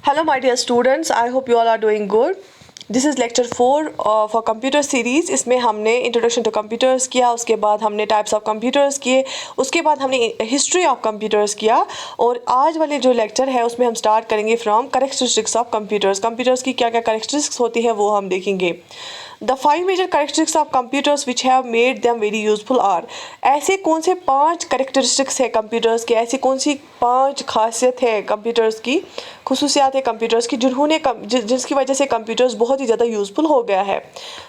Hello, my dear students. I hope you all are doing good. This is lecture 4 for computer series. इसमें हमने introduction to computers किया, उसके बाद हमने types of computers किए, उसके बाद हमने हिस्ट्री ऑफ कंप्यूटर्स किया और आज वाले जो लेक्चर है उसमें हम स्टार्ट करेंगे from characteristics of computers. Computers की क्या क्या कैरेक्टरिस्टिक्स होती है वो हम देखेंगे। The 5 major characteristics of computers which have made them very useful are, ऐसे कौन से 5 कैरेक्टरिस्टिक्स है कंप्यूटर्स के, ऐसी कौन सी 5 खासियत है कंप्यूटर्स की, खुसूसियात है कंप्यूटर्स की जिसकी वजह से कंप्यूटर्स बहुत ही ज़्यादा यूज़फुल हो गया है।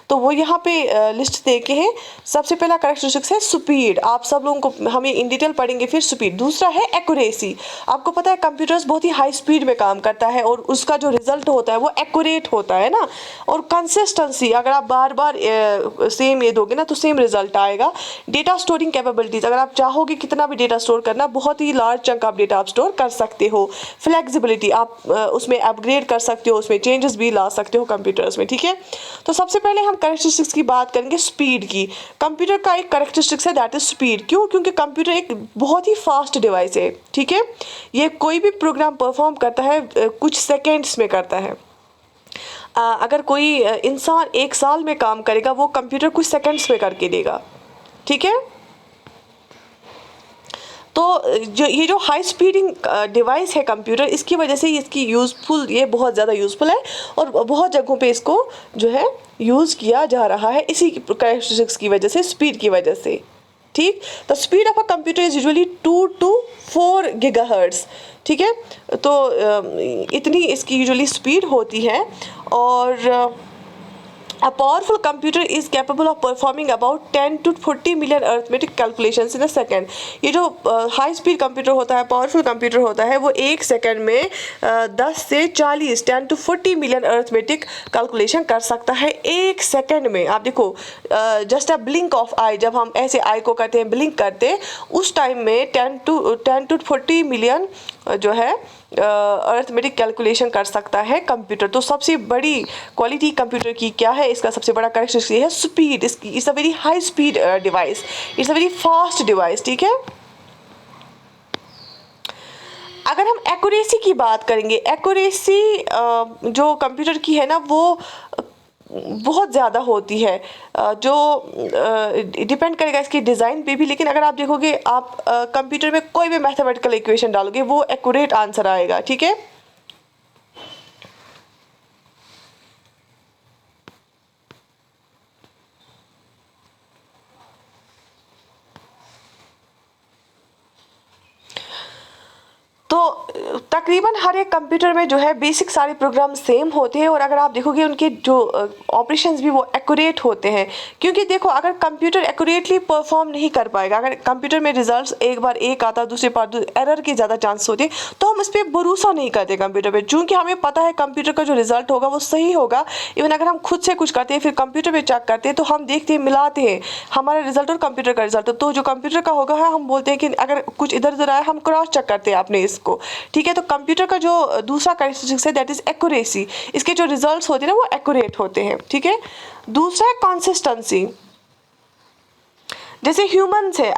तो वो यहाँ पे लिस्ट दे के हैं। सबसे पहला कैरेक्टरिस्टिक्स है स्पीड। आप सब लोगों को हमें इन डिटेल पढ़ेंगे फिर स्पीड। दूसरा है एक्यूरेसी। आपको पता है कंप्यूटर्स बहुत ही हाई स्पीड में काम करता है और उसका जो रिजल्ट होता है वो एक्यूरेट होता है ना। और कंसिस्टेंसी, अगर आप बार बार सेम ये दोगे ना तो सेम रिजल्ट आएगा। डेटा स्टोरिंग कैपेबिलिटीज, अगर आप चाहोगे कितना भी डेटा स्टोर करना, बहुत ही लार्ज चंक ऑफ डेटा आप स्टोर कर सकते हो। फ्लेक्सिबिलिटी, आप उसमें अपग्रेड कर सकते हो, उसमें चेंजेस भी ला सकते हो कंप्यूटर्स में। ठीक है, तो सबसे पहले हम कैरेक्टरिस्टिक्स की बात करेंगे स्पीड की। कंप्यूटर का एक कैरेक्टरिस्टिक्स है दैट इज स्पीड। क्यों? क्योंकि कंप्यूटर एक बहुत ही फास्ट डिवाइस है। ठीक है, ये कोई भी प्रोग्राम परफॉर्म करता है कुछ सेकेंड्स में करता है। अगर कोई इंसान 1 साल में काम करेगा वो कंप्यूटर कुछ सेकंड्स में करके देगा। ठीक है, तो ये जो हाई स्पीडिंग डिवाइस है कंप्यूटर, इसकी वजह से इसकी ये बहुत ज़्यादा यूज़फुल है और बहुत जगहों पे इसको जो है यूज़ किया जा रहा है इसी कैरेक्टरिस्टिक्स की वजह से, स्पीड की वजह से। ठीक, the speed of a computer is usually 2 to 4 gigahertz. ठीक है, तो इतनी इसकी यूजुअली स्पीड होती है और A powerful computer is capable of performing about 10 to 40 million arithmetic calculations in a second. ये जो हाई स्पीड कंप्यूटर होता है, पावरफुल कंप्यूटर होता है, वो 1 सेकंड में 10 से 40 10 to 40 मिलियन अर्थमेटिक कैलकुलेशन कर सकता है 1 सेकंड में। आप देखो, जस्ट अ ब्लिंक ऑफ आई, जब हम ऐसे आई को करते हैं, ब्लिंक करते हैं, उस टाइम में 10 to 40 मिलियन जो है अर्थमेटिक कैलकुलेशन कर सकता है कंप्यूटर। तो सबसे बड़ी क्वालिटी कंप्यूटर की क्या है, इसका सबसे बड़ा कैरेक्टरिस्टिक है स्पीड। इसकी it's a very high speed device, it's a very fast device. ठीक है, अगर हम एक्यूरेसी की बात करेंगे, एक्यूरेसी जो कंप्यूटर की है ना वो बहुत ज़्यादा होती है, जो डिपेंड करेगा इसकी डिज़ाइन पे भी। लेकिन अगर आप देखोगे, आप कंप्यूटर में कोई भी मैथमेटिकल इक्वेशन डालोगे वो एक्यूरेट आंसर आएगा। ठीक है, तो तकरीबन हर एक कंप्यूटर में जो है बेसिक सारे प्रोग्राम सेम होते हैं और अगर आप देखोगे उनके जो ऑपरेशंस भी वो एक्यूरेट होते हैं। क्योंकि देखो, अगर कंप्यूटर एक्यूरेटली परफॉर्म नहीं कर पाएगा, अगर कंप्यूटर में रिजल्ट्स एक बार एक आता, दूसरी बार एरर के ज़्यादा चांस होते हैं, तो हम इस पर भरोसा नहीं करते कंप्यूटर पर। चूँकि हमें पता है कंप्यूटर का जो रिजल्ट होगा वो सही होगा। इवन अगर हम खुद से कुछ करते हैं फिर कंप्यूटर पर चेक करते हैं तो हम देखते हैं, मिलाते हैं हमारा रिजल्ट और कंप्यूटर का रिजल्ट। तो जो कंप्यूटर का होगा है, हम बोलते हैं कि अगर कुछ इधर उधर आया हम क्रॉस चेक करते हैं अपने इसको। ठीक है, तो कंप्यूटर का जो दूसरा कैरेक्टरिस्टिक्स है दैट इज एक्यूरेसी। इसके जो रिजल्ट्स होते हैं ना वो एक्यूरेट होते हैं। ठीक है, दूसरा है कंसिस्टेंसी। जैसे ह्यूमंस है,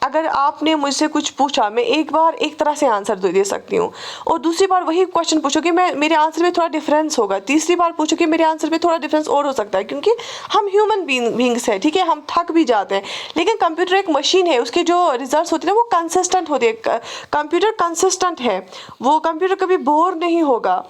अगर आपने मुझसे कुछ पूछा, मैं एक बार एक तरह से आंसर दे सकती हूँ और दूसरी बार वही क्वेश्चन पूछोगे, मेरे आंसर में थोड़ा डिफरेंस होगा, तीसरी बार पूछोगे मेरे आंसर में थोड़ा डिफरेंस और हो सकता है, क्योंकि हम ह्यूमन बींग्स है। ठीक है, हम थक भी जाते हैं। लेकिन कंप्यूटर एक मशीन है, उसके जो रिजल्ट होते हैं वो कंसिस्टेंट होते हैं। कंप्यूटर कंसिस्टेंट है, वो कंप्यूटर कभी बोर नहीं होगा।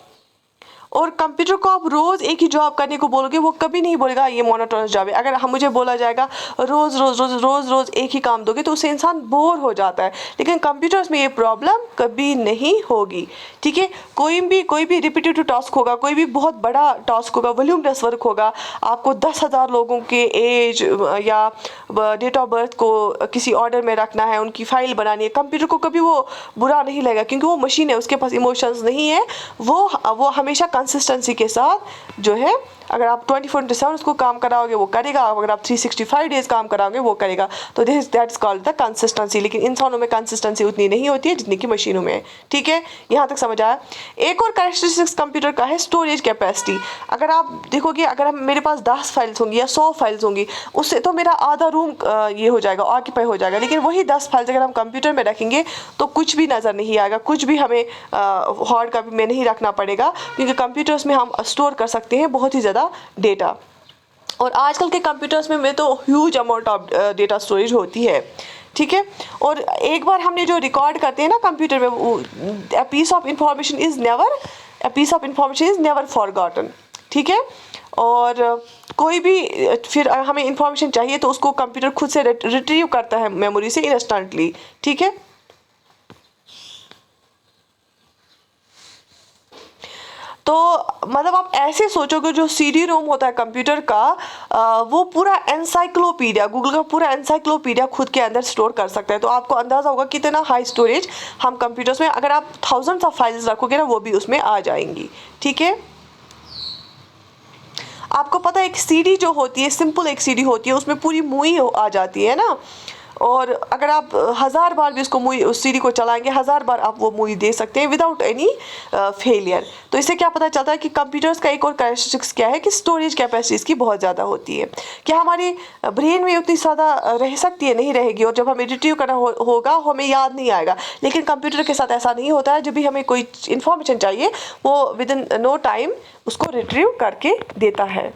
और कंप्यूटर को आप रोज़ एक ही जॉब करने को बोलोगे, वो कभी नहीं बोलेगा ये मोनोटोनस जॉब है। अगर मुझे बोला जाएगा रोज़ रोज़ रोज़ रोज़ रोज़ एक ही काम दोगे तो उससे इंसान बोर हो जाता है। लेकिन कंप्यूटर्स में ये प्रॉब्लम कभी नहीं होगी। ठीक है, कोई भी रिपीटेटिव टास्क होगा, कोई भी बहुत बड़ा टास्क होगा, वॉल्यूमलेस वर्क होगा, आपको 10,000 लोगों के एज या डेट ऑफ बर्थ को किसी ऑर्डर में रखना है, उनकी फाइल बनानी है, कंप्यूटर को कभी वो बुरा नहीं लगेगा, क्योंकि वो मशीन है, उसके पास इमोशंस नहीं है। वो हमेशा कंसिस्टेंसी के साथ जो है अगर आप 24/7 उसको काम कराओगे वो करेगा, अगर आप 365 डेज काम कराओगे वो करेगा। तो that is called the consistency. लेकिन इंसानों में कंसिस्टेंसी उतनी नहीं होती है जितनी कि मशीनों में है। ठीक है, यहाँ तक समझ आया। एक और कैरेक्टरिस्टिक्स कंप्यूटर का है स्टोरेज कैपेसिटी। अगर आप देखोगे, अगर मेरे पास 10 फाइल्स होंगी या 100 फाइल्स होंगी, उससे तो मेरा आधा रूम ये हो जाएगा, ऑक्यूपाई हो जाएगा। लेकिन वही 10 फाइल्स अगर हम कंप्यूटर में रखेंगे तो कुछ भी नज़र नहीं आएगा, कुछ भी हमें हार्ड कॉपी में नहीं रखना पड़ेगा, क्योंकि कंप्यूटर्स में हम स्टोर कर सकते हैं बहुत ही ज़्यादा डेटा। और आजकल के कंप्यूटर्स में तो huge amount of data storage होती है। ठीक है, और एक बार हमने जो रिकॉर्ड करते हैं ना कंप्यूटर में, a piece of information is never forgotten. ठीक है, और कोई भी फिर हमें इंफॉर्मेशन चाहिए तो उसको कंप्यूटर खुद से रिट्रीव करता है मेमोरी से इंस्टेंटली। ठीक है, तो मतलब आप ऐसे सोचोगे जो CD रोम होता है कंप्यूटर का, वो पूरा एनसाइक्लोपीडिया, गूगल का पूरा एनसाइक्लोपीडिया खुद के अंदर स्टोर कर सकता है। तो आपको अंदाज़ा होगा कितना हाई स्टोरेज हम कंप्यूटर्स में, अगर आप थाउजेंड्स ऑफ फाइल्स रखोगे ना, वो भी उसमें आ जाएंगी। ठीक है, आपको पता है एक CD जो होती है, सिंपल एक CD होती है, उसमें पूरी मूवी आ जाती है ना, और अगर आप 1000 बार भी उसको मूवी उस CD को चलाएंगे, 1000 बार आप वो मूवी दे सकते हैं विदाउट एनी फेलियर। तो इससे क्या पता चलता है कि कंप्यूटर्स का एक और कैरेक्टरिस्टिक्स क्या है कि स्टोरेज कैपेसिटी इसकी बहुत ज़्यादा होती है। क्या हमारी ब्रेन में उतनी ज़्यादा रह सकती है? नहीं रहेगी, और जब हमें रिट्रीव करना होगा हमें याद नहीं आएगा। लेकिन कंप्यूटर के साथ ऐसा नहीं होता है, जब भी हमें कोई इन्फॉर्मेशन चाहिए वो विद इन नो टाइम उसको रिट्रीव करके देता है।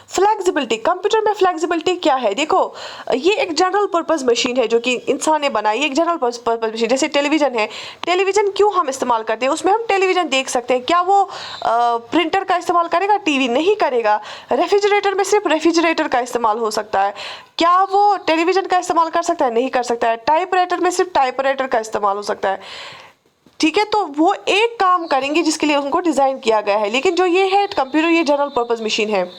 फ्लेक्सिबिलिटी, कंप्यूटर में फ्लेक्सिबिलिटी क्या है? देखो, ये एक जनरल पर्पस मशीन है जो कि इंसान ने बनाई, एक जनरल पर्पस मशीन। जैसे टेलीविज़न है, टेलीविज़न क्यों हम इस्तेमाल करते हैं? उसमें हम टेलीविज़न देख सकते हैं। क्या वो प्रिंटर का इस्तेमाल करेगा? टीवी नहीं करेगा। रेफ्रिजरेटर में सिर्फ रेफ्रिजरेटर का इस्तेमाल हो सकता है। क्या वो टेलीविज़न का इस्तेमाल कर सकता है? नहीं कर सकता है। टाइपराइटर में सिर्फ टाइपराइटर का इस्तेमाल हो सकता है। ठीक है, तो वो एक काम करेंगे जिसके लिए उनको डिज़ाइन किया गया है। लेकिन जो ये है कंप्यूटर, ये जनरल पर्पस मशीन है।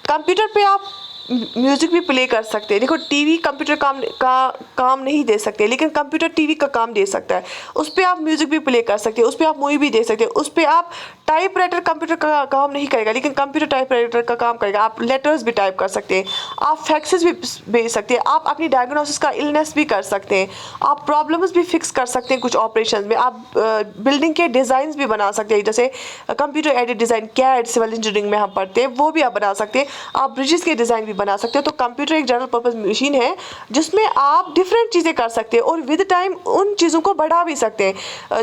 कंप्यूटर पे आप म्यूज़िक भी प्ले कर सकते हैं। देखो, टीवी कंप्यूटर काम नहीं दे सकते, लेकिन कंप्यूटर टीवी का काम दे सकता है। उस पर आप म्यूज़िक भी प्ले कर सकते हैं, उस पर आप मूवी भी दे सकते हैं। उस पर आप टाइपराइटर कंप्यूटर का काम नहीं करेगा, लेकिन कंप्यूटर टाइपराइटर का काम करेगा। आप लेटर्स भी टाइप कर सकते हैं, आप फैक्सेस भी भेज सकते हैं, आप अपनी डायग्नोसिस का इलनेस भी कर सकते हैं, आप प्रॉब्लम्स भी फिक्स कर सकते हैं कुछ ऑपरेशन में, आप बिल्डिंग के डिज़ाइन भी बना सकते हैं। जैसे computer aided design, CAD civil engineering में हम पढ़ते हैं, वो भी आप बना सकते हैं। आप ब्रिजेस के डिज़ाइन भी बना सकते हो। तो कंप्यूटर एक जनरल पर्पस मशीन है जिसमें आप डिफरेंट चीज़ें कर सकते हैं और विद टाइम उन चीज़ों को बढ़ा भी सकते हैं।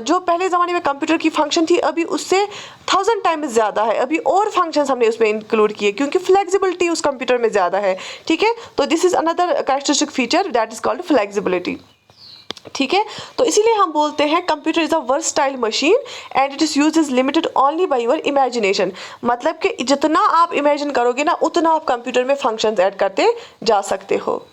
जो पहले ज़माने में कंप्यूटर की फंक्शन थी, अभी उससे 1000 टाइम्स ज़्यादा है। अभी और फंक्शंस हमने उसमें इंक्लूड किए क्योंकि फ्लेक्सिबिलिटी उस कंप्यूटर में ज़्यादा है। ठीक है, तो this is another characteristic feature that is called flexibility. ठीक है, तो इसीलिए हम बोलते हैं computer is a versatile machine and it is use is limited only by your imagination. मतलब कि जितना आप इमेजिन करोगे ना, उतना आप कंप्यूटर में फंक्शंस ऐड करते जा सकते हो।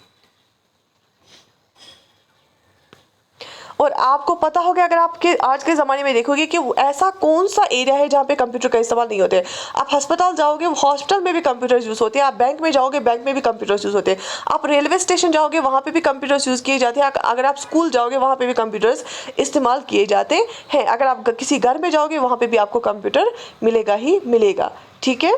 और आपको पता होगा, अगर आपके आज के ज़माने में देखोगे कि ऐसा कौन सा एरिया है जहाँ पे कंप्यूटर का इस्तेमाल नहीं होते। आप अस्पताल जाओगे, हॉस्पिटल में भी कंप्यूटर्स यूज़ होते हैं। आप बैंक में जाओगे, बैंक में भी कंप्यूटर्स यूज़ होते हैं। आप रेलवे स्टेशन जाओगे, वहाँ पे भी कंप्यूटर्स यूज़ किए जाते हैं। अगर आप स्कूल जाओगे, वहाँ पे भी कंप्यूटर्स इस्तेमाल किए जाते हैं। अगर आप किसी घर में जाओगे, वहाँ पे भी आपको कंप्यूटर मिलेगा ही मिलेगा। ठीक है,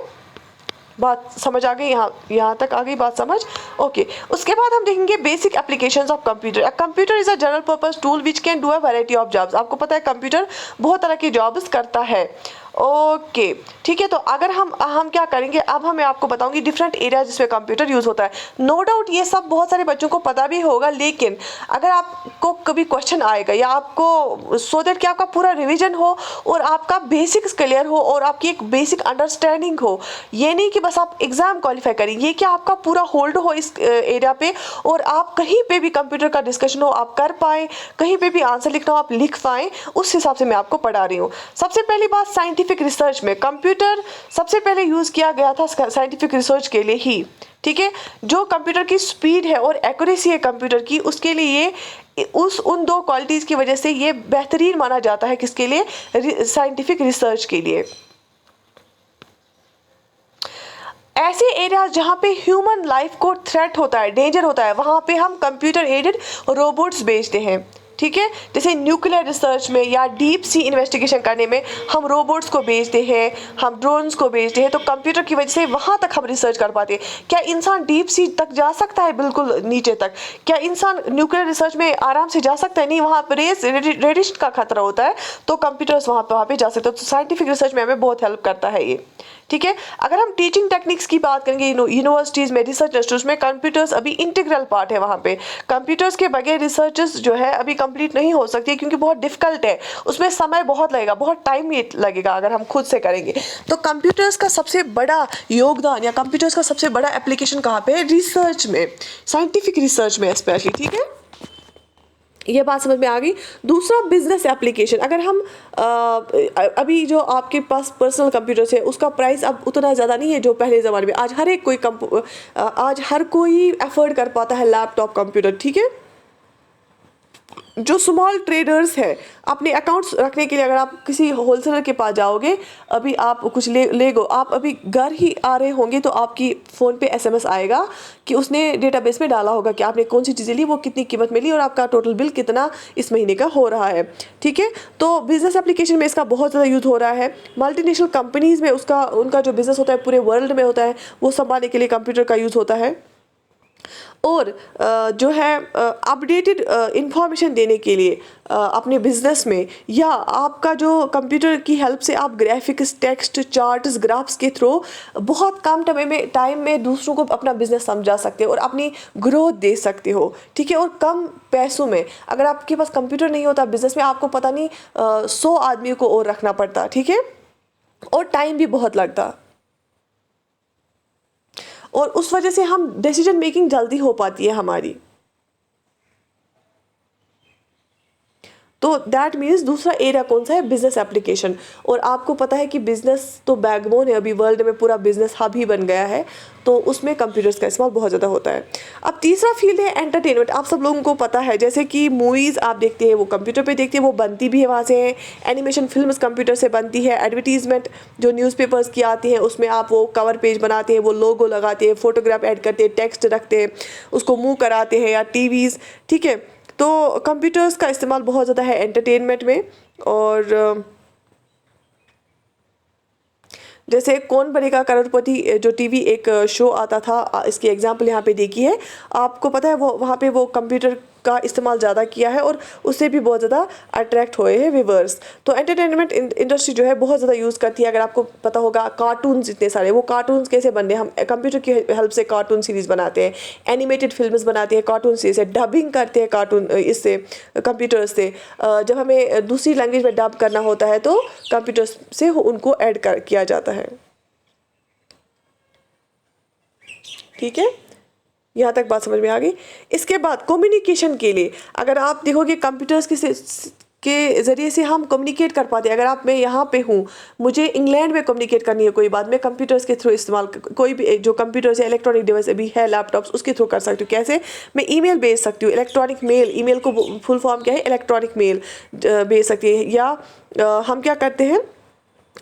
बात समझ आ गई? यहाँ तक आ गई बात समझ? ओके, उसके बाद हम देखेंगे basic applications of computer. Computer is a general purpose tool which can do a variety of jobs. आपको पता है कंप्यूटर बहुत तरह की जॉब्स करता है। ओके, ठीक है, तो अगर हम क्या करेंगे, अब मैं आपको बताऊंगी डिफरेंट एरिया जिसमें कंप्यूटर यूज़ होता है। नो डाउट ये सब बहुत सारे बच्चों को पता भी होगा, लेकिन अगर आपको कभी क्वेश्चन आएगा या आपको सो दैट कि आपका पूरा रिवीजन हो और आपका बेसिक्स क्लियर हो और आपकी एक बेसिक अंडरस्टैंडिंग हो, ये नहीं कि बस आप एग्ज़ाम क्वालिफाई करें, ये कि आपका पूरा होल्ड हो इस एरिया पे और आप कहीं पे भी कंप्यूटर का डिस्कशन हो आप कर पाएँ, कहीं पे भी आंसर लिखना हो आप लिख पाएँ, उस हिसाब से मैं आपको पढ़ा रही हूँ। सबसे पहली बात, साइंटिफिक रिसर्च में कंप्यूटर सबसे पहले यूज़ किया गया था साइंटिफिक रिसर्च के लिए ही। ठीक है, जो कंप्यूटर की स्पीड है और एक्यूरेसी है कंप्यूटर की, उसके लिए उन दो क्वालिटीज़ की वजह से ये बेहतरीन माना जाता है। किसके लिए? साइंटिफिक रिसर्च के लिए। ऐसे एरियाज जहाँ पे ह्यूमन लाइफ को थ्रेट होता है, डेंजर होता है, वहाँ पे हम कंप्यूटर एडेड रोबोट्स भेजते हैं। ठीक है। जैसे न्यूक्लियर रिसर्च में या डीप सी इन्वेस्टिगेशन करने में हम रोबोट्स को भेजते हैं, हम ड्रोन्स को भेजते हैं, तो कंप्यूटर की वजह से वहाँ तक हम रिसर्च कर पाते हैं। क्या इंसान डीप सी तक जा सकता है? बिल्कुल नीचे तक। क्या इंसान न्यूक्लियर रिसर्च में आराम से जा सकता है? नहीं, वहाँ पर रेडिएशन का खतरा होता है, तो कंप्यूटर्स वहाँ पे जा सकते हैं। तो साइंटिफिक रिसर्च में हमें बहुत हेल्प करता है ये, ठीक है। अगर हम टीचिंग टेक्निक्स की बात करेंगे यूनिवर्सिटीज़ में, रिसर्च इंस्टीट्यूट्स में कंप्यूटर्स अभी इंटीग्रल पार्ट है। वहाँ पे कंप्यूटर्स के बगैर रिसर्चेस जो है अभी कंप्लीट नहीं हो सकती, क्योंकि बहुत डिफिकल्ट है, उसमें समय बहुत लगेगा, बहुत टाइम लगेगा अगर हम खुद से करेंगे। तो कंप्यूटर्स का सबसे बड़ा योगदान या कंप्यूटर्स का सबसे बड़ा एप्लीकेशन कहाँ पे है? रिसर्च में, साइंटिफिक रिसर्च में स्पेशली, ठीक है। ये बात समझ में आ गई। दूसरा बिजनेस एप्लीकेशन, अगर हम अभी जो आपके पास पर्सनल कंप्यूटर्स है उसका प्राइस अब उतना ज़्यादा नहीं है जो पहले ज़माने में। आज हर कोई अफोर्ड कर पाता है लैपटॉप कंप्यूटर, ठीक है। जो स्मॉल ट्रेडर्स है, अपने अकाउंट्स रखने के लिए अगर आप किसी होलसेलर के पास जाओगे, अभी आप कुछ ले गो, आप अभी घर ही आ रहे होंगे तो आपकी फ़ोन पे SMS आएगा कि उसने डेटाबेस में डाला होगा कि आपने कौन सी चीज़ें ली, वो कितनी कीमत में ली और आपका टोटल बिल कितना इस महीने का हो रहा है, ठीक है। तो बिज़नेस एप्लीकेशन में इसका बहुत ज़्यादा यूज़ हो रहा है। मल्टीनेशनल कंपनीज़ में उनका जो बिज़नेस होता है पूरे वर्ल्ड में होता है, वो संभालने के लिए कंप्यूटर का यूज़ होता है। और जो है अपडेटेड इंफॉर्मेशन देने के लिए अपने बिजनेस में, या आपका जो कंप्यूटर की हेल्प से आप ग्राफिक्स, टेक्स्ट, चार्ट्स, ग्राफ्स के थ्रू बहुत कम टाइम में दूसरों को अपना बिजनेस समझा सकते हो और अपनी ग्रोथ दे सकते हो, ठीक है। और कम पैसों में, अगर आपके पास कंप्यूटर नहीं होता बिजनेस में, आपको पता नहीं 100 आदमियों को और रखना पड़ता, ठीक है, और टाइम भी बहुत लगता, और उस वजह से हम डिसीजन मेकिंग जल्दी हो पाती है हमारी। तो दैट मीन्स दूसरा एरिया कौन सा है? Business application. और आपको पता है कि बिजनेस तो बैकबोन है, अभी वर्ल्ड में पूरा बिजनेस हब ही बन गया है, तो उसमें कंप्यूटर्स का इस्तेमाल बहुत ज़्यादा होता है। अब तीसरा फील्ड है एंटरटेनमेंट। आप सब लोगों को पता है, जैसे कि मूवीज़ आप देखते हैं वो कंप्यूटर पे देखते हैं, वो बनती भी है वहाँ से है। एनिमेशन फिल्म्स कंप्यूटर से बनती है। एडवर्टीजमेंट जो न्यूज़पेपर्स की आती हैं उसमें आप वो कवर पेज बनाते हैं, वो लोगो लगाते हैं, फोटोग्राफ ऐड करते हैं, टेक्स्ट रखते हैं, उसको मूव कराते हैं, या टीवीज़, ठीक है। तो कंप्यूटर्स का इस्तेमाल बहुत ज़्यादा है एंटरटेनमेंट में। और जैसे कौन बनेगा करोड़पति जो टीवी एक शो आता था, इसकी एग्जांपल यहाँ पे देखी है। आपको पता है वो वहाँ पे वो कंप्यूटर का इस्तेमाल ज़्यादा किया है और उससे भी बहुत ज़्यादा अट्रैक्ट हुए हैं व्यूवर्स। तो एंटरटेनमेंट इंडस्ट्री जो है बहुत ज़्यादा यूज़ करती है। अगर आपको पता होगा कार्टून्स इतने सारे, वो कार्टून्स कैसे बन रहे हैं, हम कंप्यूटर की हेल्प से कार्टून सीरीज़ बनाते हैं, एनिमेटेड फिल्म्स बनाते हैं कार्टून सीरीज से, डबिंग करते हैं कार्टून इससे, कंप्यूटर से। जब हमें दूसरी लैंग्वेज में डब करना होता है तो कंप्यूटर से उनको ऐड किया जाता है, ठीक है। यहाँ तक बात समझ में आ गई। इसके बाद कम्युनिकेशन के लिए अगर आप देखोगे कंप्यूटर्स के ज़रिए से हम कम्युनिकेट कर पाते हैं। अगर आप मैं यहाँ पे हूँ, मुझे इंग्लैंड में कम्युनिकेट करनी है कोई बात, मैं कंप्यूटर्स के थ्रू इस्तेमाल कोई भी जो कंप्यूटर्स या इलेक्ट्रॉनिक डिवाइस अभी है लैपटॉप्स, उसके थ्रू कर सकती हूँ। कैसे? मैं ईमेल भेज सकती हूँ, इलेक्ट्रॉनिक मेल, ईमेल को फुल फॉर्म क्या है? इलेक्ट्रॉनिक मेल भेज सकती है। या हम क्या करते हैं,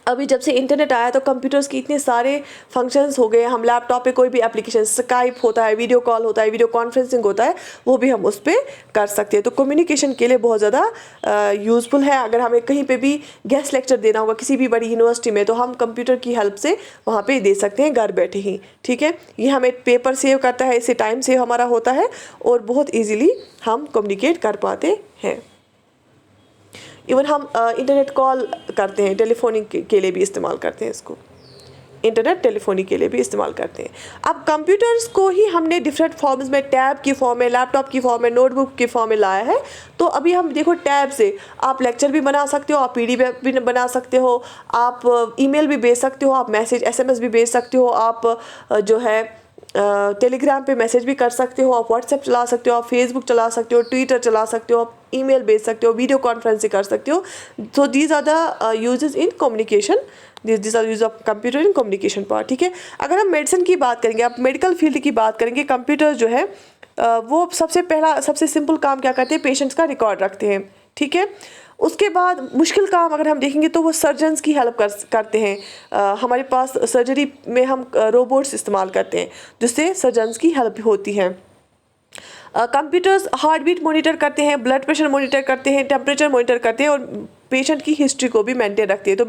अभी जब से इंटरनेट आया तो कंप्यूटर्स के इतने सारे फंक्शंस हो गए, हम लैपटॉप पे कोई भी एप्लीकेशन, स्काइप होता है, वीडियो कॉल होता है, वीडियो कॉन्फ्रेंसिंग होता है, वो भी हम उस पर कर सकते हैं। तो कम्युनिकेशन के लिए बहुत ज़्यादा यूज़फुल है। अगर हमें कहीं पे भी गेस्ट लेक्चर देना होगा किसी भी बड़ी यूनिवर्सिटी में, तो हम कंप्यूटर की हेल्प से वहाँ पे दे सकते हैं घर बैठे ही, ठीक है। ये हमें पेपर सेव करता है, इससे टाइम सेव हमारा होता है और बहुत ईजीली हम कम्युनिकेट कर पाते हैं। इवन हम इंटरनेट कॉल करते हैं, टेलीफोनिक के लिए भी इस्तेमाल करते हैं इसको, इंटरनेट टेलीफोनी के लिए भी इस्तेमाल करते हैं। अब कंप्यूटर्स को ही हमने डिफरेंट फॉर्म्स में, टैब की फॉर्म में, लैपटॉप की फॉर्म में, नोटबुक की फॉर्म में लाया है। तो अभी हम देखो टैब से आप लेक्चर भी बना सकते हो, आप PDF भी बना सकते हो, आप ईमेल भी भेज सकते हो, आप मैसेज SMS भी भेज सकते हो, आप जो है टेलीग्राम पे मैसेज भी कर सकते हो, आप व्हाट्सएप चला सकते हो, आप फेसबुक चला सकते हो, ट्विटर चला सकते हो, आप ईमेल भेज सकते हो, वीडियो कॉन्फ्रेंसिंग कर सकते हो। तो these are the uses in communication, this are use of computer in communication part, ठीक है। अगर हम मेडिसिन की बात करेंगे, आप मेडिकल फील्ड की बात करेंगे, कंप्यूटर जो है वो सबसे सिंपल काम क्या करते हैं? पेशेंट्स का रिकॉर्ड रखते हैं, ठीक है। उसके बाद मुश्किल काम अगर हम देखेंगे तो वो सर्जन्स की हेल्प करते हैं। हमारे पास सर्जरी में हम रोबोट्स इस्तेमाल करते हैं जिससे सर्जन्स की हेल्प होती है। कंप्यूटर्स हार्ट बीट मॉनिटर करते हैं, ब्लड प्रेशर मॉनिटर करते हैं, टेम्परेचर मॉनिटर करते हैं और पेशेंट की हिस्ट्री को भी मेंटेन रखती है। तो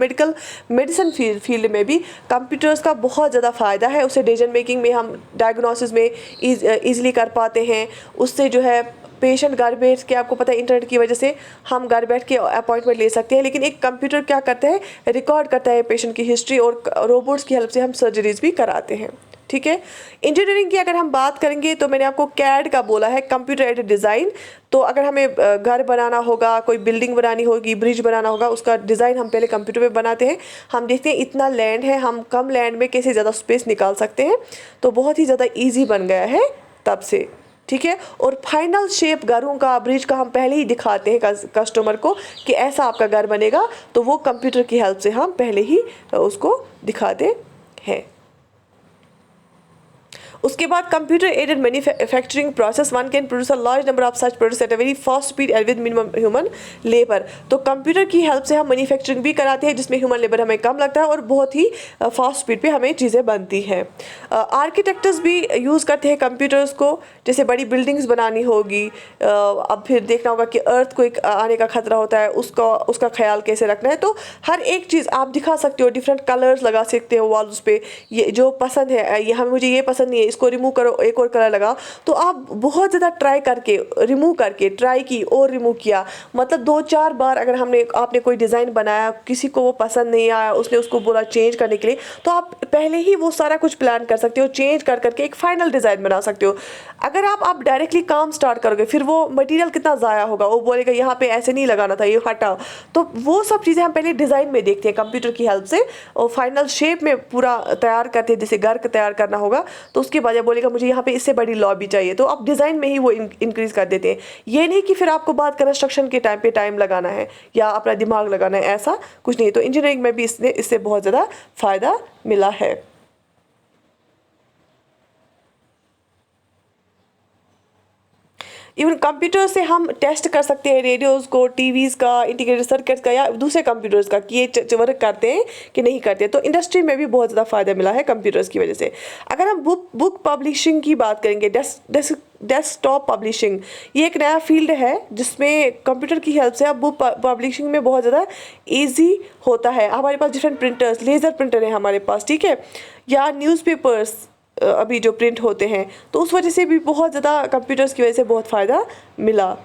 मेडिसिन फील्ड में भी कंप्यूटर्स का बहुत ज़्यादा फ़ायदा है। उससे डिसीजन मेकिंग में हम डायग्नोसिस में ईज़िली कर पाते हैं। उससे जो है पेशेंट घर बैठ के, आपको पता है इंटरनेट की वजह से हम घर बैठ के अपॉइंटमेंट ले सकते हैं, लेकिन एक कंप्यूटर क्या करता है, रिकॉर्ड करता है पेशेंट की हिस्ट्री और रोबोट्स की हेल्प से हम सर्जरीज भी कराते हैं। ठीक है। इंजीनियरिंग की अगर हम बात करेंगे तो मैंने आपको कैड का बोला है, कंप्यूटर एडेड डिज़ाइन। तो अगर हमें घर बनाना होगा, कोई बिल्डिंग बनानी होगी, ब्रिज बनाना होगा, उसका डिज़ाइन हम पहले कंप्यूटर में बनाते हैं। हम देखते हैं इतना लैंड है, हम कम लैंड में कैसे ज़्यादा स्पेस निकाल सकते हैं। तो बहुत ही ज़्यादा ईजी बन गया है तब से। ठीक है। और फाइनल शेप घरों का, ब्रिज का हम पहले ही दिखाते हैं कस्टमर को कि ऐसा आपका घर बनेगा। तो वो कंप्यूटर की हेल्प से हम पहले ही उसको दिखाते हैं। उसके बाद computer aided manufacturing process, one can produce a large number of such products at a very fast speed and with minimum human labour. तो कंप्यूटर की हेल्प से हम मैन्युफैक्चरिंग भी कराते हैं, जिसमें ह्यूमन लेबर हमें कम लगता है और बहुत ही फास्ट स्पीड पे हमें चीज़ें बनती हैं। आर्किटेक्टर्स भी यूज़ करते हैं कंप्यूटर्स को, जैसे बड़ी बिल्डिंग्स बनानी होगी। अब फिर देखना होगा कि अर्थ को एक आने का खतरा होता है, उसका ख्याल कैसे रखना है। तो हर एक चीज़ आप दिखा सकते हो, डिफरेंट कलर्स लगा सकते हो वॉल्स पे। ये जो पसंद है, ये मुझे ये पसंद नहीं है, इसको रिमूव करो, एक और कलर लगा। तो आप बहुत ज़्यादा ट्राई करके, रिमूव करके, ट्राई की और रिमूव किया, मतलब 2-4 बार अगर आपने कोई डिज़ाइन बनाया, किसी को वो पसंद नहीं आया, उसने उसको बोला चेंज करने के लिए, तो आप पहले ही वो सारा कुछ प्लान कर सकते हो, चेंज कर करके एक फाइनल डिज़ाइन बना सकते हो। अगर आप डायरेक्टली काम स्टार्ट करोगे, फिर वो मटेरियल कितना ज़ाया होगा, वो बोलेगा यहाँ पे ऐसे नहीं लगाना था, ये हटा। तो वो सब चीज़ें हम पहले डिज़ाइन में देखते हैं कंप्यूटर की हेल्प से, और फाइनल शेप में पूरा तैयार करते हैं। जैसे घर का तैयार करना होगा तो उसके बाद बोलेगा मुझे यहाँ पे इससे बड़ी लॉबी चाहिए, तो आप डिज़ाइन में ही वो इंक्रीज कर देते हैं। ये नहीं कि फिर आपको बात कंस्ट्रक्शन के टाइम पे टाइम लगाना है या अपना दिमाग लगाना है, ऐसा कुछ नहीं। तो इंजीनियरिंग में भी इससे बहुत ज़्यादा फ़ायदा मिला है। इवन कंप्यूटर से हम टेस्ट कर सकते हैं रेडियोज़ को, टीवीज़ का, इंटीग्रेटेड सर्किट्स का या दूसरे कंप्यूटर्स का कि ये वर्क करते हैं कि नहीं करते। तो इंडस्ट्री में भी बहुत ज़्यादा फ़ायदा मिला है कंप्यूटर्स की वजह से। अगर हम बुक पब्लिशिंग की बात करेंगे, डेस्कटॉप पब्लिशिंग, ये एक नया फील्ड है जिसमें कंप्यूटर की हेल्प से अब बुक पब्लिशिंग में बहुत ज़्यादा ईजी होता है। हमारे पास डिफरेंट प्रिंटर्स, लेज़र प्रिंटर है हमारे पास, ठीक है, या न्यूज़पेपर्स अभी जो प्रिंट होते हैं, तो उस वजह से भी बहुत ज़्यादा कंप्यूटर्स की वजह से बहुत फ़ायदा मिला।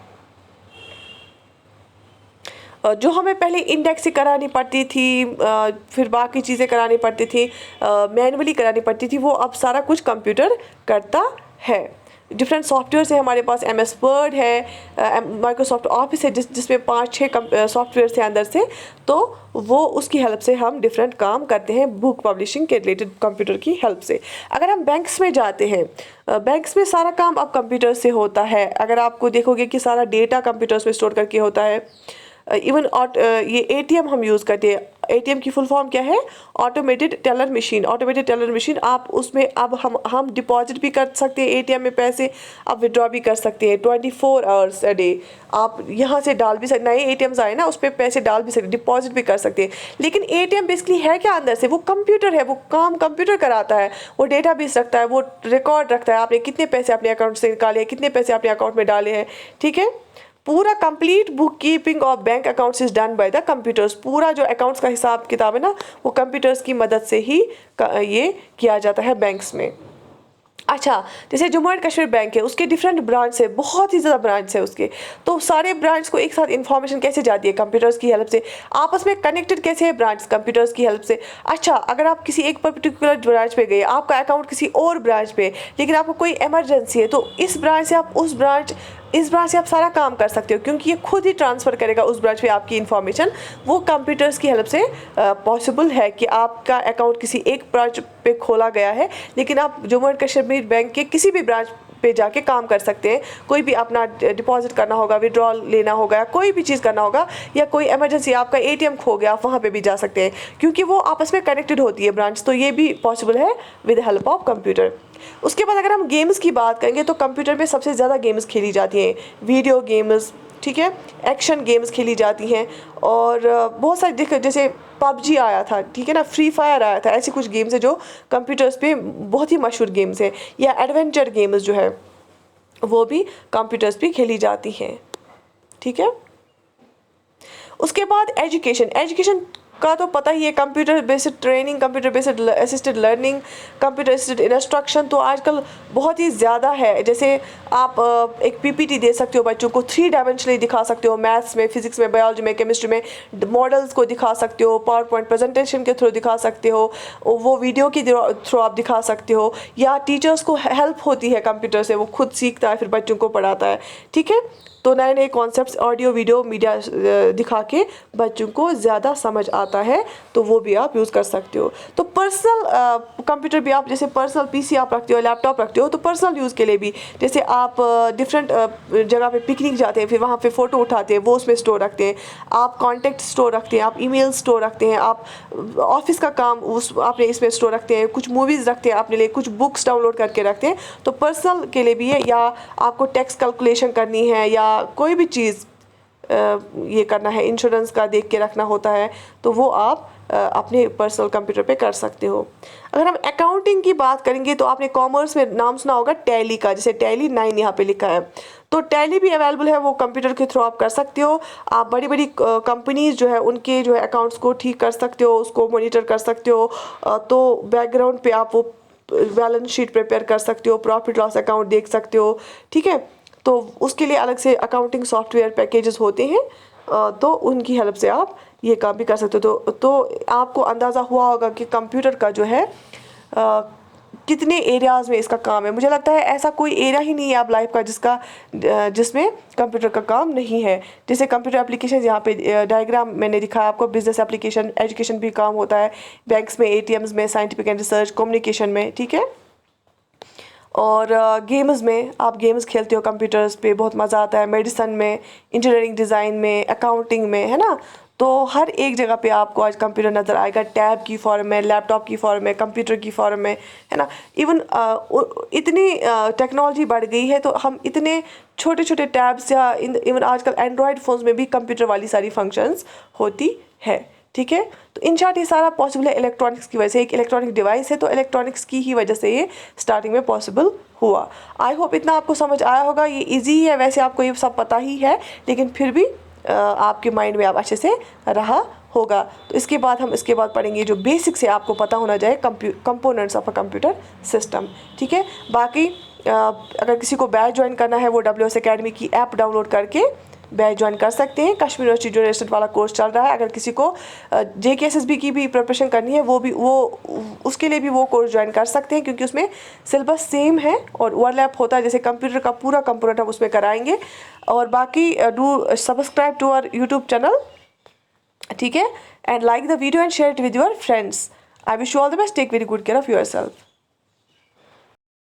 जो हमें पहले इंडेक्स से करानी पड़ती थी, फिर बाकी चीज़ें करानी पड़ती थी, मैनुअली करानी पड़ती थी, वो अब सारा कुछ कंप्यूटर करता है। डिफरेंट सॉफ्टवेयर है हमारे पास, MS वर्ड है, माइक्रोसॉफ्ट ऑफिस है जिसमें 5-6 सॉफ्टवेयर है अंदर से, तो वो उसकी हेल्प से हम डिफरेंट काम करते हैं बुक पब्लिशिंग के रिलेटेड कंप्यूटर की हेल्प से। अगर हम बैंक्स में जाते हैं, बैंक्स में सारा काम अब कंप्यूटर से होता है। अगर आपको देखोगे कि सारा डेटा कंप्यूटर्स में स्टोर करके होता है। इवन ये ATM हम यूज़ करते हैं। ATM की फुल फॉर्म क्या है? Automated teller machine. Automated teller machine, आप उसमें अब हम डिपॉजिट भी कर सकते हैं ATM में पैसे, आप विड्रॉ भी कर सकते हैं 24 आवर्स अ डे। आप यहाँ से डाल भी सकते, नए ATMs आए ना, उस पर पैसे डाल भी सकते, डिपॉजिट भी कर सकते हैं। लेकिन ATM बेसिकली है क्या अंदर से? वो कंप्यूटर है, वो काम कंप्यूटर कराता है, वो डेटा बेस रखता है, वो रिकॉर्ड रखता है, आपने कितने पैसे अपने अकाउंट से निकाले हैं, कितने पैसे अपने अकाउंट में डाले हैं, ठीक है। पूरा complete book keeping of bank accounts is done by the computers. पूरा जो अकाउंट्स का हिसाब किताब है ना, वो कंप्यूटर्स की मदद से ही ये किया जाता है बैंक्स में। अच्छा, जैसे जम्मू एंड कश्मीर बैंक है, उसके डिफरेंट ब्रांच है, बहुत ही ज़्यादा ब्रांच है उसके। तो सारे ब्रांच को एक साथ इन्फॉर्मेशन कैसे जाती है? कंप्यूटर्स की हेल्प से। आपस में कनेक्टेड कैसे है ब्रांच? कंप्यूटर्स की हेल्प से। अच्छा, अगर आप किसी एक पर्टिकुलर ब्रांच पे गए, आपका अकाउंट किसी और ब्रांच पे, लेकिन आपको कोई इमरजेंसी है, तो इस ब्रांच से आप इस ब्रांच से आप सारा काम कर सकते हो, क्योंकि ये खुद ही ट्रांसफ़र करेगा उस ब्रांच पे आपकी इन्फॉर्मेशन। वो कंप्यूटर्स की हेल्प से पॉसिबल है कि आपका अकाउंट किसी एक ब्रांच पे खोला गया है, लेकिन आप जम्मू एंड कश्मीर बैंक के किसी भी ब्रांच पे जाके काम कर सकते हैं। कोई भी अपना डिपॉजिट करना होगा, विड्रॉल लेना होगा, कोई भी चीज़ करना होगा, या कोई इमरजेंसी, आपका ATM खो गया, आप वहाँ पे भी जा सकते हैं, क्योंकि वो आपस में कनेक्टेड होती है ब्रांच। तो ये भी पॉसिबल है विद हेल्प ऑफ कंप्यूटर। उसके बाद अगर हम गेम्स की बात करेंगे, तो कंप्यूटर में सबसे ज़्यादा गेम्स खेली जाती हैं, वीडियो गेम्स, ठीक है, एक्शन गेम्स खेली जाती हैं, और बहुत सारी देखो, जैसे PUBG आया था, ठीक है ना, फ्री फायर आया था, ऐसी कुछ गेम्स है जो कंप्यूटर्स पे बहुत ही मशहूर गेम्स हैं। या एडवेंचर गेम्स जो है, वो भी कंप्यूटर्स पे खेली जाती हैं, ठीक है। उसके बाद एजुकेशन का तो पता ही है, computer based training, computer based assisted learning, computer assisted instruction तो आजकल बहुत ही ज़्यादा है। जैसे आप एक पीपीटी दे सकते हो बच्चों को, 3 डायमेंशनली दिखा सकते हो, मैथ्स में, फिजिक्स में, बायोलॉजी में, केमिस्ट्री में मॉडल्स को दिखा सकते हो, पावर पॉइंट प्रेजेंटेशन के थ्रू दिखा सकते हो, वो वीडियो के थ्रू आप दिखा सकते हो, या टीचर्स को हेल्प होती है कंप्यूटर से, वो खुद सीखता है फिर बच्चों को पढ़ाता है, ठीक है। तो नए नए कॉन्सेप्ट्स ऑडियो वीडियो मीडिया दिखा के बच्चों को ज़्यादा समझ आता है, तो वो भी आप यूज़ कर सकते हो। तो पर्सनल कंप्यूटर भी आप, जैसे पर्सनल पीसी आप रखते हो, लैपटॉप रखते हो, तो पर्सनल यूज़ के लिए भी, जैसे आप डिफरेंट जगह पे पिकनिक जाते हैं, फिर वहाँ पे फ़ोटो उठाते हैं, वो उसमें स्टोर रखते हैं, आप कॉन्टैक्ट स्टोर रखते हैं, आप ईमेल स्टोर रखते हैं, आप ऑफिस का काम उस आपने इसमें स्टोर रखते हैं, कुछ मूवीज़ रखते हैं अपने लिए, कुछ बुक्स डाउनलोड करके रखते हैं, तो पर्सनल के लिए भी है। या आपको टैक्स कैलकुलेशन करनी है या कोई भी चीज़ ये करना है, इंश्योरेंस का देख के रखना होता है, तो वो आप अपने पर्सनल कंप्यूटर पे कर सकते हो। अगर हम अकाउंटिंग की बात करेंगे तो आपने कॉमर्स में नाम सुना होगा टैली का, जैसे टैली 9 यहाँ पे लिखा है, तो टैली भी अवेलेबल है, वो कंप्यूटर के थ्रू आप कर सकते हो। आप बड़ी बड़ी कंपनीज जो है उनके जो है अकाउंट्स को ठीक कर सकते हो, उसको मॉनिटर कर सकते हो, तो बैकग्राउंड पे आप वो बैलेंस शीट प्रिपेयर कर सकते हो, प्रॉफिट लॉस अकाउंट देख सकते हो, ठीक है। तो उसके लिए अलग से अकाउंटिंग सॉफ्टवेयर पैकेजेस होते हैं, तो उनकी हेल्प से आप ये काम भी कर सकते हो। तो आपको अंदाज़ा हुआ होगा कि कंप्यूटर का जो है कितने एरियाज़ में इसका काम है। मुझे लगता है ऐसा कोई एरिया ही नहीं है आप लाइफ का जिसमें कंप्यूटर का काम नहीं है। जैसे कंप्यूटर एप्लीकेशन यहाँ पे डायग्राम मैंने दिखाया आपको, बिजनेस एप्लीकेशन, एजुकेशन भी काम होता है, बैंक्स में, एटीएम्स में, साइंटिफिक एंड रिसर्च, कम्युनिकेशन में, ठीक है। और गेम्स में आप गेम्स खेलते हो कंप्यूटर्स पे, बहुत मज़ा आता है, मेडिसन में, इंजीनियरिंग डिज़ाइन में, अकाउंटिंग में, है ना। तो हर एक जगह पे आपको आज कंप्यूटर नज़र आएगा, टैब की फॉर्म में, लैपटॉप की फॉर्म में, कंप्यूटर की फॉर्म में, है ना। इवन इतनी टेक्नोलॉजी बढ़ गई है, तो हम इतने छोटे छोटे टैब्स या इवन आजकल एंड्रॉयड फ़ोन्स में भी कंप्यूटर वाली सारी फंक्शंस होती है, ठीक है। तो इन शॉर्ट ये सारा पॉसिबल है इलेक्ट्रॉनिक्स की वजह से, एक इलेक्ट्रॉनिक डिवाइस है तो इलेक्ट्रॉनिक्स की ही वजह से ये स्टार्टिंग में पॉसिबल हुआ। आई होप इतना आपको समझ आया होगा। ये इजी है, वैसे आपको ये सब पता ही है, लेकिन फिर भी आपके माइंड में आप अच्छे से रहा होगा। तो इसके बाद पढ़ेंगे जो बेसिक्स है आपको पता होना चाहिए components of a computer system, ठीक है। बाकी अगर किसी को बैच ज्वाइन करना है, वो WS अकेडमी की ऐप डाउनलोड करके बैच ज्वाइन कर सकते हैं। कश्मीर यूनिवर्सिटी जो रेजिस्टेंट वाला कोर्स चल रहा है, अगर किसी को JKSSB की भी प्रिपरेशन करनी है, वो उसके लिए भी वो कोर्स ज्वाइन कर सकते हैं, क्योंकि उसमें सिलेबस सेम है और ओवरलैप होता है। जैसे कंप्यूटर का पूरा कंपोनेंट हम उसमें कराएंगे। और बाकी do subscribe to our YouTube channel, ठीक है, and like the video and share it with your friends. I wish you all the best, take very good care of your self.